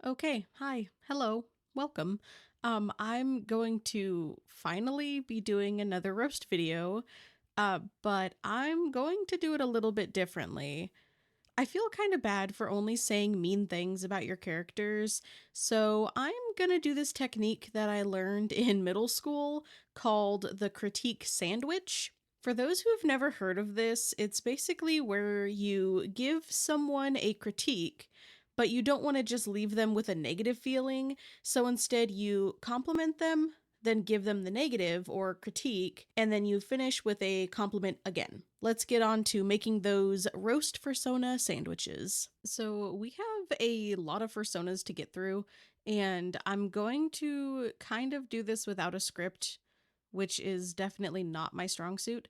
Okay, hi, hello, welcome. I'm going to finally be doing another roast video, but I'm going to do it a little bit differently. I feel kind of bad for only saying mean things about your characters, so I'm gonna do this technique that I learned in middle school called the critique sandwich. For those who have never heard of this, it's basically where you give someone a critique, but you don't want to just leave them with a negative feeling, so instead you compliment them, then give them the negative or critique, and then you finish with a compliment again. Let's get on to making those roast Fursona sandwiches. So we have a lot of Fursonas to get through, and I'm going to kind of do this without a script, which is definitely not my strong suit.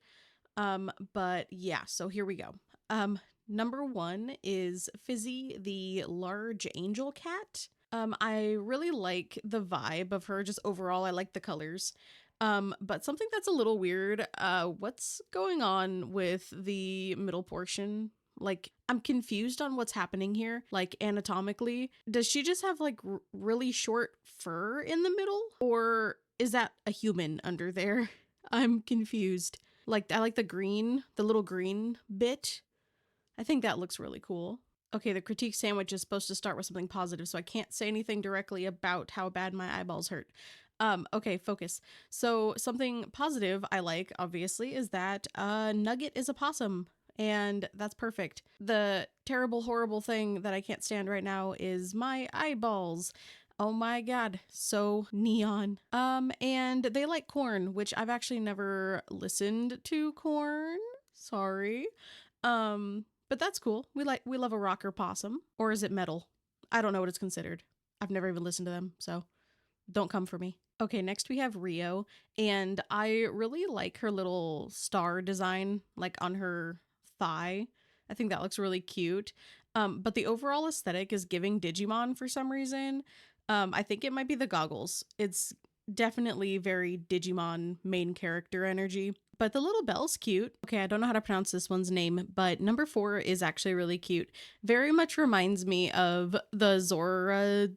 But yeah, so here we go. Number one is Fizzy, the large angel cat. I really like the vibe of her, just overall, I like the colors. But something that's a little weird, what's going on with the middle portion? Like, I'm confused on what's happening here, like anatomically. Does she just have like really short fur in the middle? Or is that a human under there? I'm confused. Like, I like the green, the little green bit. I think that looks really cool. Okay, the critique sandwich is supposed to start with something positive, so I can't say anything directly about how bad my eyeballs hurt. Okay, focus. So something positive I like, obviously, is that Nugget is a possum, and that's perfect. The terrible, horrible thing that I can't stand right now is my eyeballs. Oh my god, so neon. And they like corn, which I've actually never listened to corn. Sorry. But that's cool. We love a rocker possum. Or is it metal? I don't know what it's considered. I've never even listened to them, so don't come for me. Okay, next we have Rio, and I really like her little star design, like on her thigh. I think that looks really cute. But the overall aesthetic is giving Digimon for some reason. I think it might be the goggles. It's definitely very Digimon main character energy. But the little bell's cute. Okay, I don't know how to pronounce this one's name, but number 4 is actually really cute. Very much reminds me of the Zora.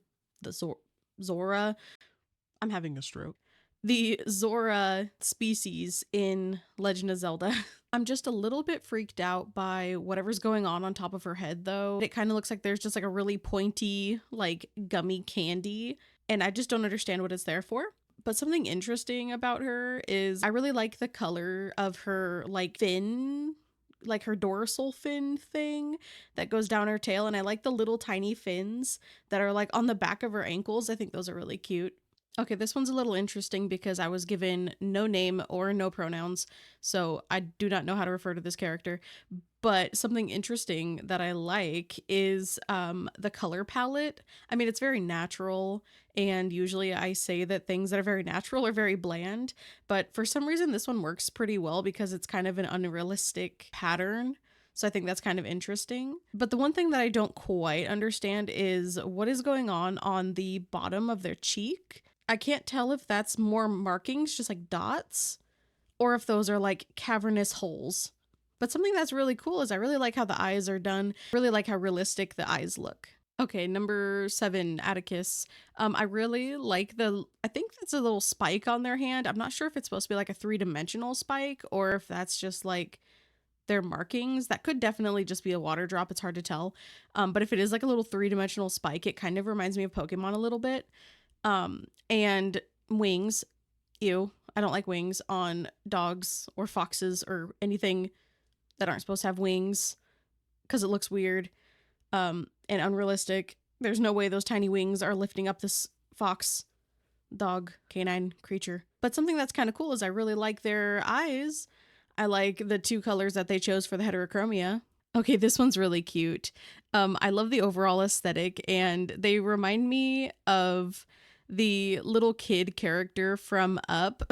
I'm having a stroke. The Zora species in Legend of Zelda. I'm just a little bit freaked out by whatever's going on top of her head, though. It kind of looks like there's just like a really pointy, like gummy candy, and I just don't understand what it's there for. But something interesting about her is I really like the color of her like fin, like her dorsal fin thing that goes down her tail, and I like the little tiny fins that are like on the back of her ankles. I think those are really cute. Okay, this one's a little interesting because I was given no name or no pronouns, so I do not know how to refer to this character. But something interesting that I like is the color palette. I mean, it's very natural, and usually I say that things that are very natural are very bland, but for some reason this one works pretty well because it's kind of an unrealistic pattern. So I think that's kind of interesting. But the one thing that I don't quite understand is what is going on the bottom of their cheek. I can't tell if that's more markings, just like dots, or if those are like cavernous holes. But something that's really cool is I really like how the eyes are done. Really like how realistic the eyes look. Okay, number 7, Atticus. I really like I think that's a little spike on their hand. I'm not sure if it's supposed to be like a 3-dimensional spike or if that's just like their markings. That could definitely just be a water drop. It's hard to tell. But if it is like a little 3-dimensional spike, it kind of reminds me of Pokemon a little bit. And wings. Ew. I don't like wings on dogs or foxes or anything that aren't supposed to have wings because it looks weird and unrealistic. There's no way those tiny wings are lifting up this fox, dog, canine creature. But something that's kind of cool is I really like their eyes. I like the 2 colors that they chose for the heterochromia. Okay, this one's really cute. I love the overall aesthetic, and they remind me of the little kid character from Up.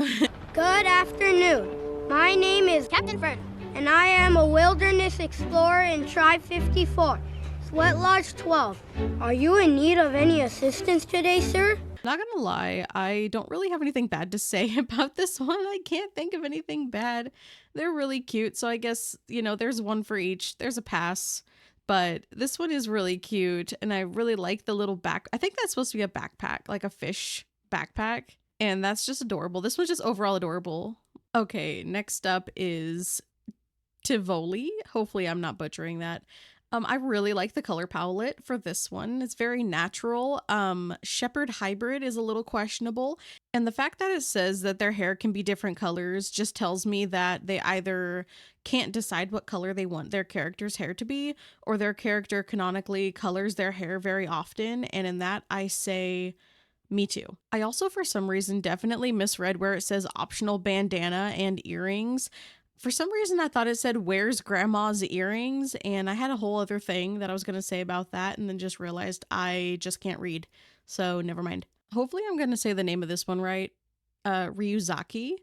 Good afternoon. My name is Captain Fern, and I am a wilderness explorer in Tribe 54, Sweat Lodge 12. Are you in need of any assistance today, sir? Not gonna lie, I don't really have anything bad to say about this one. I can't think of anything bad. They're really cute, so I guess, there's one for each. There's a pass. But this one is really cute, and I really like the little back. I think that's supposed to be a backpack, like a fish backpack, and that's just adorable. This one's just overall adorable. Okay, next up is Tivoli. Hopefully I'm not butchering that. I really like the color palette for this one. It's very natural. Shepherd Hybrid is a little questionable. And the fact that it says that their hair can be different colors just tells me that they either can't decide what color they want their character's hair to be, or their character canonically colors their hair very often. And in that, I say, me too. I also, for some reason, definitely misread where it says optional bandana and earrings. For some reason, I thought it said, where's grandma's earrings? And I had a whole other thing that I was going to say about that, and then just realized I just can't read. So never mind. Hopefully I'm going to say the name of this one right. Ryuzaki.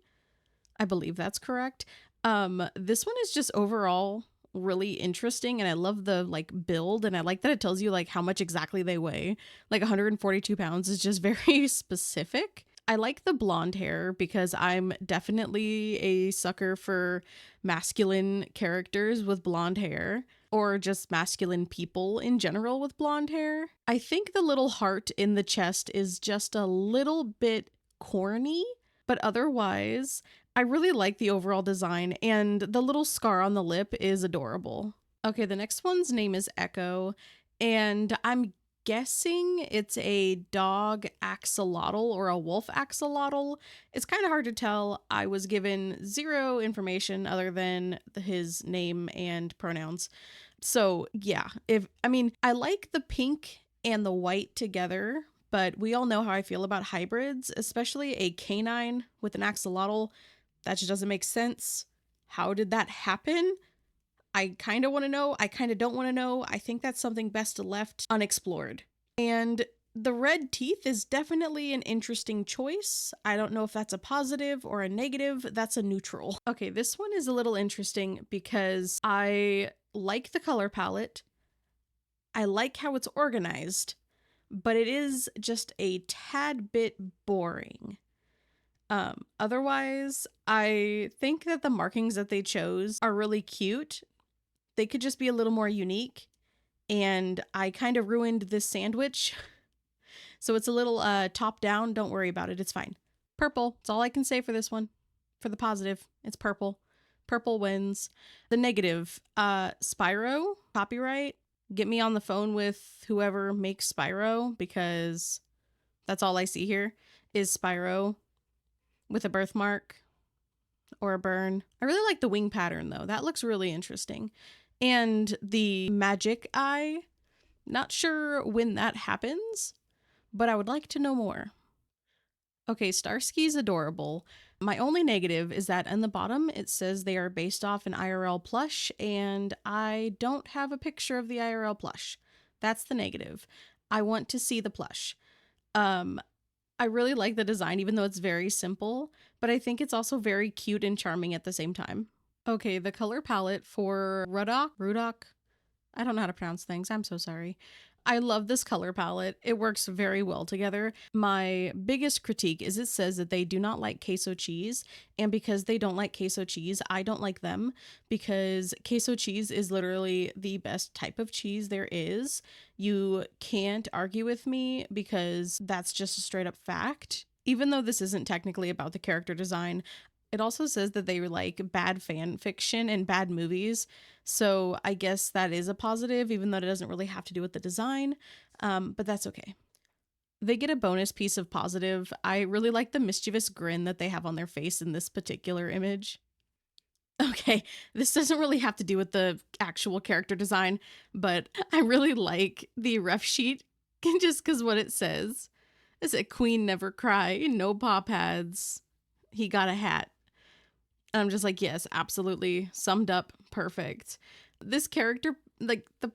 I believe that's correct. This one is just overall really interesting, and I love the like build, and I like that it tells you like how much exactly they weigh. Like 142 pounds is just very specific. I like the blonde hair because I'm definitely a sucker for masculine characters with blonde hair, or just masculine people in general with blonde hair. I think the little heart in the chest is just a little bit corny, but otherwise, I really like the overall design, and the little scar on the lip is adorable. Okay, the next one's name is Echo, and I'm guessing it's a dog axolotl or a wolf axolotl. It's kind of hard to tell. I was given zero information other than his name and pronouns. So yeah, I like the pink and the white together, but we all know how I feel about hybrids, especially a canine with an axolotl. That just doesn't make sense. How did that happen? I kind of want to know. I kind of don't want to know. I think that's something best left unexplored. And the red teeth is definitely an interesting choice. I don't know if that's a positive or a negative. That's a neutral. Okay, this one is a little interesting because I like the color palette. I like how it's organized, but it is just a tad bit boring. Otherwise, I think that the markings that they chose are really cute. They could just be a little more unique, and I kind of ruined this sandwich. So it's a little top down. Don't worry about it. It's fine. Purple. That's all I can say for this one. For the positive, it's purple. Purple wins. The negative, Spyro, copyright. Get me on the phone with whoever makes Spyro, because that's all I see here is Spyro with a birthmark or a burn. I really like the wing pattern though. That looks really interesting. And the magic eye, not sure when that happens, but I would like to know more. Okay, Starsky's adorable. My only negative is that in the bottom it says they are based off an IRL plush, and I don't have a picture of the IRL plush. That's the negative. I want to see the plush. I really like the design, even though it's very simple, but I think it's also very cute and charming at the same time. Okay, the color palette for Rudok. I don't know how to pronounce things. I'm so sorry. I love this color palette. It works very well together. My biggest critique is it says that they do not like queso cheese, and because they don't like queso cheese, I don't like them, because queso cheese is literally the best type of cheese there is. You can't argue with me, because that's just a straight up fact. Even though this isn't technically about the character design, it also says that they like bad fan fiction and bad movies. So I guess that is a positive, even though it doesn't really have to do with the design. But that's okay. They get a bonus piece of positive. I really like the mischievous grin that they have on their face in this particular image. Okay, this doesn't really have to do with the actual character design, but I really like the ref sheet just because what it says. Is it Queen Never Cry, no paw pads, he got a hat. And I'm just like, yes, absolutely. Summed up. Perfect. This character, like the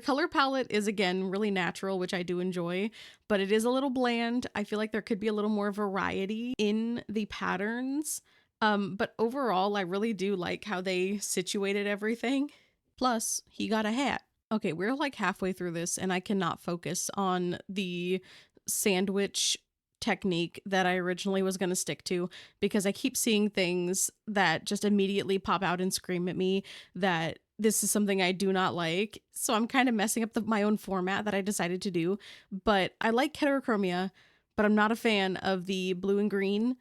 color palette is again really natural, which I do enjoy, but it is a little bland. I feel like there could be a little more variety in the patterns. But overall, I really do like how they situated everything. Plus, he got a hat. Okay, we're like halfway through this, and I cannot focus on the sandwich technique that I originally was going to stick to, because I keep seeing things that just immediately pop out and scream at me that This is something I do not like, so I'm kind of messing up my own format that I decided to do. But I like heterochromia, but I'm not a fan of the blue and green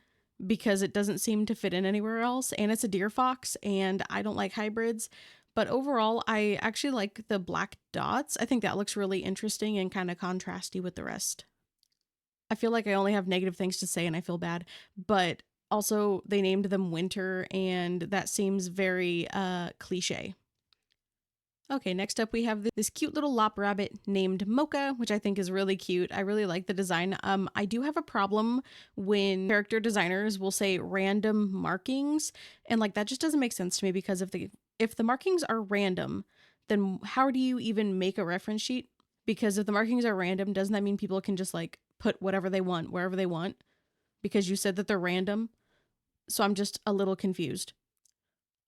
because it doesn't seem to fit in anywhere else, and it's a deer fox, and I don't like hybrids. But overall, I actually like the black dots. I think that looks really interesting and kind of contrasty with the rest. I feel like I only have negative things to say and I feel bad, but also they named them winter, and that seems very cliche. Okay, next up we have this cute little lop rabbit named Mocha, which I think is really cute. I really like the design. I do have a problem when character designers will say random markings, and like that just doesn't make sense to me, because if the markings are random, then how do you even make a reference sheet? Because if the markings are random, doesn't that mean people can just like put whatever they want wherever they want? Because you said that they're random. So I'm just a little confused.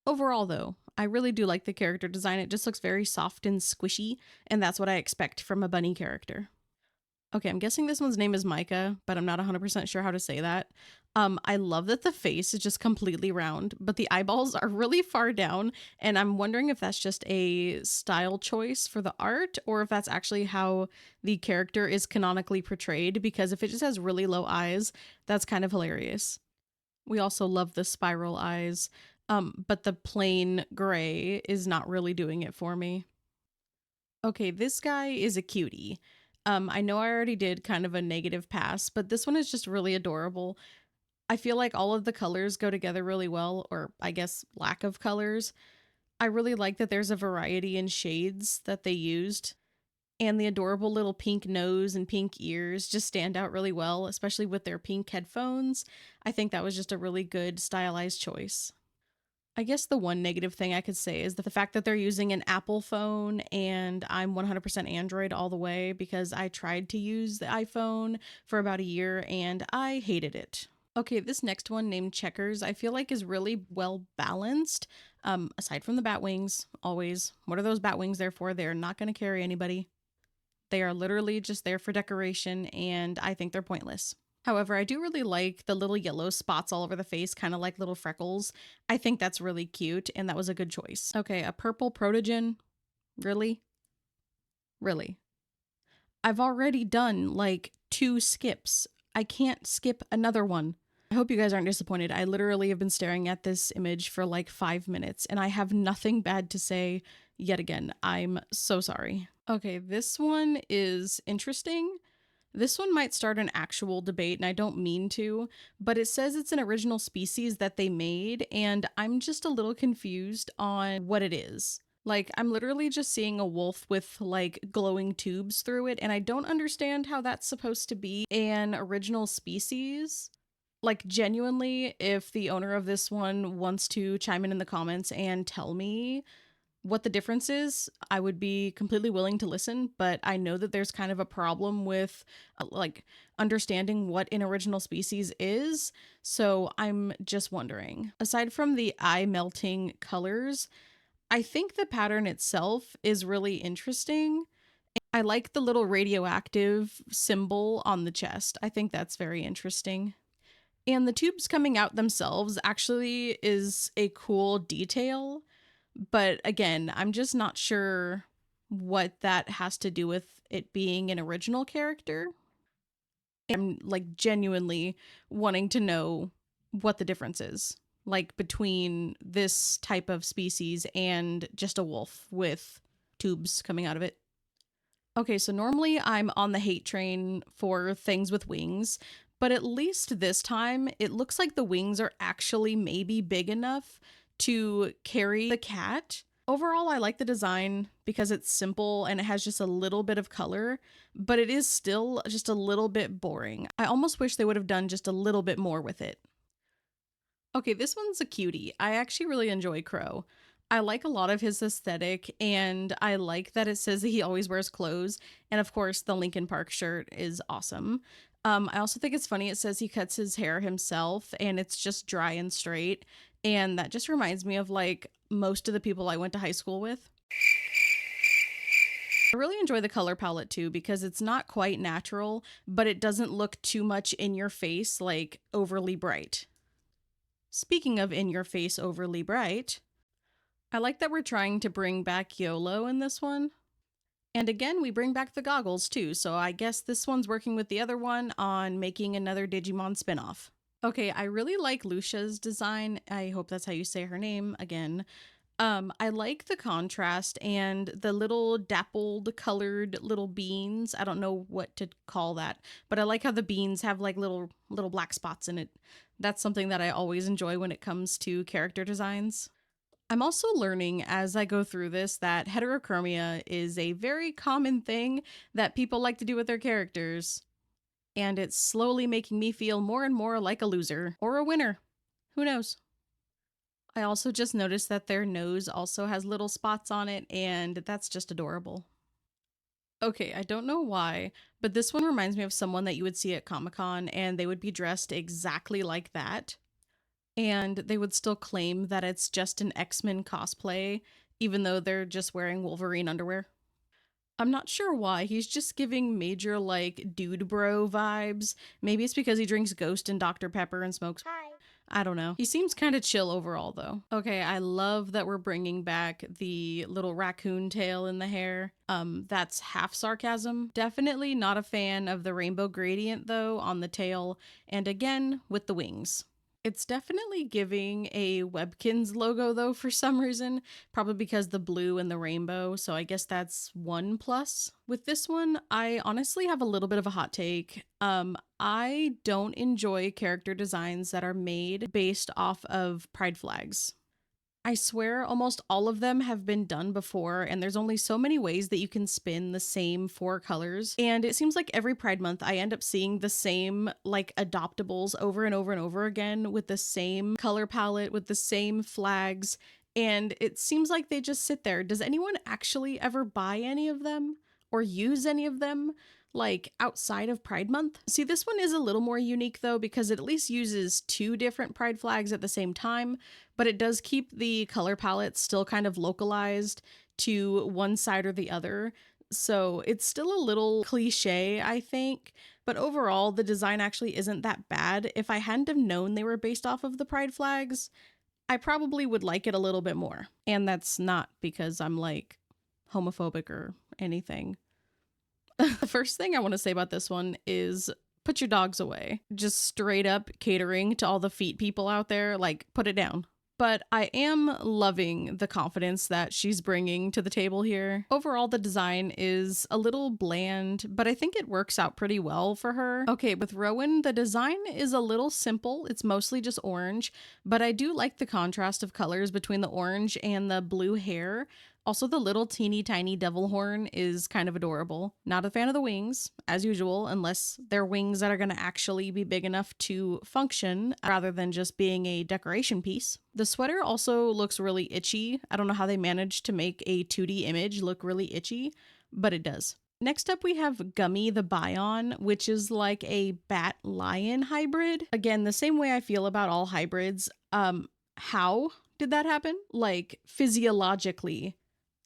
Overall, though, I really do like the character design. It just looks very soft and squishy, and that's what I expect from a bunny character. Okay, I'm guessing this one's name is Micah, but I'm not 100% sure how to say that. I love that the face is just completely round, but the eyeballs are really far down, and I'm wondering if that's just a style choice for the art, or if that's actually how the character is canonically portrayed, because if it just has really low eyes, that's kind of hilarious. We also love the spiral eyes, but the plain gray is not really doing it for me. Okay, this guy is a cutie. I know I already did kind of a negative pass, but this one is just really adorable. I feel like all of the colors go together really well, or I guess lack of colors. I really like that there's a variety in shades that they used, and the adorable little pink nose and pink ears just stand out really well, especially with their pink headphones. I think that was just a really good stylized choice. I guess the one negative thing I could say is the fact that they're using an Apple phone, and I'm 100% Android all the way, because I tried to use the iPhone for about a year and I hated it. Okay, this next one named Checkers, I feel like is really well balanced. Aside from the bat wings, always. What are those bat wings there for? They're not going to carry anybody. They are literally just there for decoration, and I think they're pointless. However, I do really like the little yellow spots all over the face, kind of like little freckles. I think that's really cute, and that was a good choice. Okay, a purple protogen? Really? Really? I've already done like 2 skips. I can't skip another one. I hope you guys aren't disappointed. I literally have been staring at this image for like 5 minutes, and I have nothing bad to say yet again. I'm so sorry. Okay, this one is interesting. This one might start an actual debate, and I don't mean to, but it says it's an original species that they made, and I'm just a little confused on what it is. Like, I'm literally just seeing a wolf with, like, glowing tubes through it, and I don't understand how that's supposed to be an original species. Like, genuinely, if the owner of this one wants to chime in the comments and tell me what the difference is, I would be completely willing to listen, but I know that there's kind of a problem with like understanding what an original species is, so I'm just wondering. Aside from the eye melting colors, I think the pattern itself is really interesting. I like the little radioactive symbol on the chest. I think that's very interesting. And the tubes coming out themselves actually is a cool detail. But again, I'm just not sure what that has to do with it being an original character. I'm like genuinely wanting to know what the difference is, like between this type of species and just a wolf with tubes coming out of it. Okay, so normally I'm on the hate train for things with wings, but at least this time it looks like the wings are actually maybe big enough to carry the cat. Overall, I like the design because it's simple and it has just a little bit of color, but it is still just a little bit boring. I almost wish they would have done just a little bit more with it. Okay, this one's a cutie. I actually really enjoy Crow. I like a lot of his aesthetic, and I like that it says that he always wears clothes. And of course, the Linkin Park shirt is awesome. I also think it's funny it says he cuts his hair himself and it's just dry and straight. And that just reminds me of like most of the people I went to high school with. I really enjoy the color palette too, because it's not quite natural, but it doesn't look too much in your face, like overly bright. Speaking of in your face overly bright, I like that we're trying to bring back YOLO in this one. And again, we bring back the goggles too, so I guess this one's working with the other one on making another Digimon spinoff. Okay, I really like Lucia's design. I hope that's how you say her name again. I like the contrast and the little dappled colored little beans. I don't know what to call that, but I like how the beans have like little black spots in it. That's something that I always enjoy when it comes to character designs. I'm also learning as I go through this that heterochromia is a very common thing that people like to do with their characters, and it's slowly making me feel more and more like a loser or a winner. Who knows? I also just noticed that their nose also has little spots on it, and that's just adorable. Okay, I don't know why, but this one reminds me of someone that you would see at Comic-Con, and they would be dressed exactly like that. And they would still claim that it's just an X-Men cosplay, even though they're just wearing Wolverine underwear. I'm not sure why. He's just giving major, like, dude bro vibes. Maybe it's because he drinks Ghost and Dr. Pepper and smokes. Hi. I don't know. He seems kind of chill overall, though. Okay, I love that we're bringing back the little raccoon tail in the hair. That's half sarcasm. Definitely not a fan of the rainbow gradient, though, on the tail. And again, with the wings. It's definitely giving a Webkinz logo though for some reason, probably because the blue and the rainbow, so I guess that's one plus. With this one, I honestly have a little bit of a hot take. I don't enjoy character designs that are made based off of pride flags. I swear almost all of them have been done before, and there's only so many ways that you can spin the same four colors. And it seems like every Pride Month, I end up seeing the same, like, adoptables over and over and over again with the same color palette, with the same flags. And it seems like they just sit there. Does anyone actually ever buy any of them or use any of them? Like outside of Pride Month? See, this one is a little more unique though because it at least uses two different pride flags at the same time, but it does keep the color palette still kind of localized to one side or the other. So it's still a little cliche, I think, but overall the design actually isn't that bad. If I hadn't have known they were based off of the pride flags, I probably would like it a little bit more. And that's not because I'm like homophobic or anything. The first thing I want to say about this one is put your dogs away. Just straight up catering to all the feet people out there, like put it down. But I am loving the confidence that she's bringing to the table here. Overall, the design is a little bland, but I think it works out pretty well for her. Okay, with Rowan, the design is a little simple. It's mostly just orange, but I do like the contrast of colors between the orange and the blue hair. Also, the little teeny tiny devil horn is kind of adorable. Not a fan of the wings, as usual, unless they're wings that are going to actually be big enough to function rather than just being a decoration piece. The sweater also looks really itchy. I don't know how they managed to make a 2D image look really itchy, but it does. Next up, we have Gummy the Bion, which is like a bat-lion hybrid. Again, the same way I feel about all hybrids. How did that happen? Like, physiologically,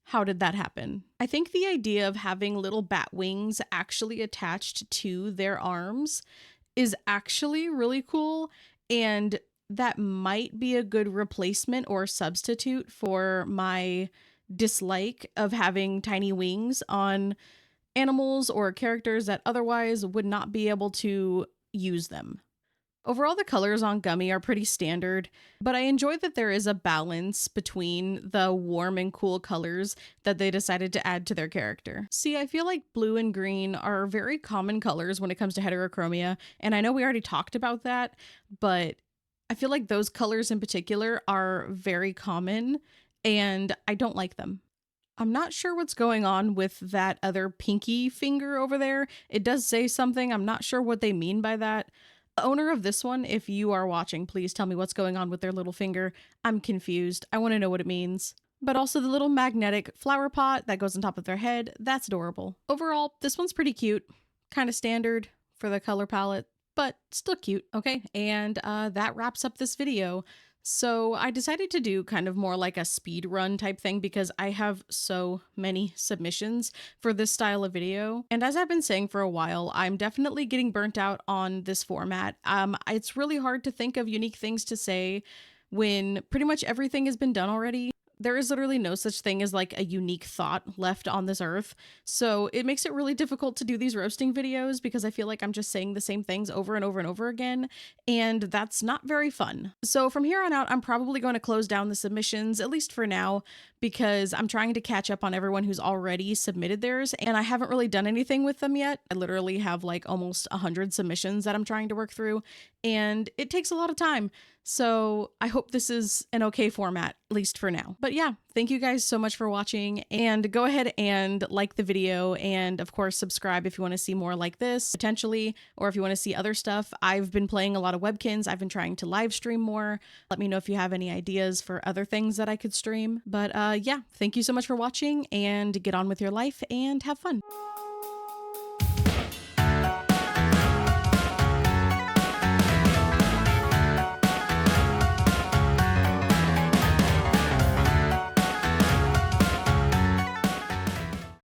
how did that happen? I think the idea of having little bat wings actually attached to their arms is actually really cool, and that might be a good replacement or substitute for my dislike of having tiny wings on animals or characters that otherwise would not be able to use them. Overall, the colors on Gummy are pretty standard, but I enjoy that there is a balance between the warm and cool colors that they decided to add to their character. See, I feel like blue and green are very common colors when it comes to heterochromia, and I know we already talked about that, but I feel like those colors in particular are very common, and I don't like them. I'm not sure what's going on with that other pinky finger over there. It does say something. I'm not sure what they mean by that. The owner of this one, if you are watching, please tell me what's going on with their little finger. I'm confused. I want to know what it means. But also the little magnetic flower pot that goes on top of their head, that's adorable. Overall, this one's pretty cute. Kind of standard for the color palette, but still cute. Okay, and that wraps up this video. So I decided to do kind of more like a speed run type thing because I have so many submissions for this style of video. And as I've been saying for a while, I'm definitely getting burnt out on this format. It's really hard to think of unique things to say when pretty much everything has been done already. There is literally no such thing as like a unique thought left on this earth. So it makes it really difficult to do these roasting videos because I feel like I'm just saying the same things over and over and over again. And that's not very fun. So from here on out, I'm probably going to close down the submissions, at least for now, because I'm trying to catch up on everyone who's already submitted theirs. And I haven't really done anything with them yet. I literally have like almost 100 submissions that I'm trying to work through. And it takes a lot of time. So I hope this is an okay format, at least for now. But yeah, thank you guys so much for watching, and go ahead and like the video, and of course subscribe if you want to see more like this, potentially, or if you want to see other stuff. I've been playing a lot of webkins. I've been trying to live stream more. Let me know if you have any ideas for other things that I could stream. But yeah, thank you so much for watching, and get on with your life and have fun.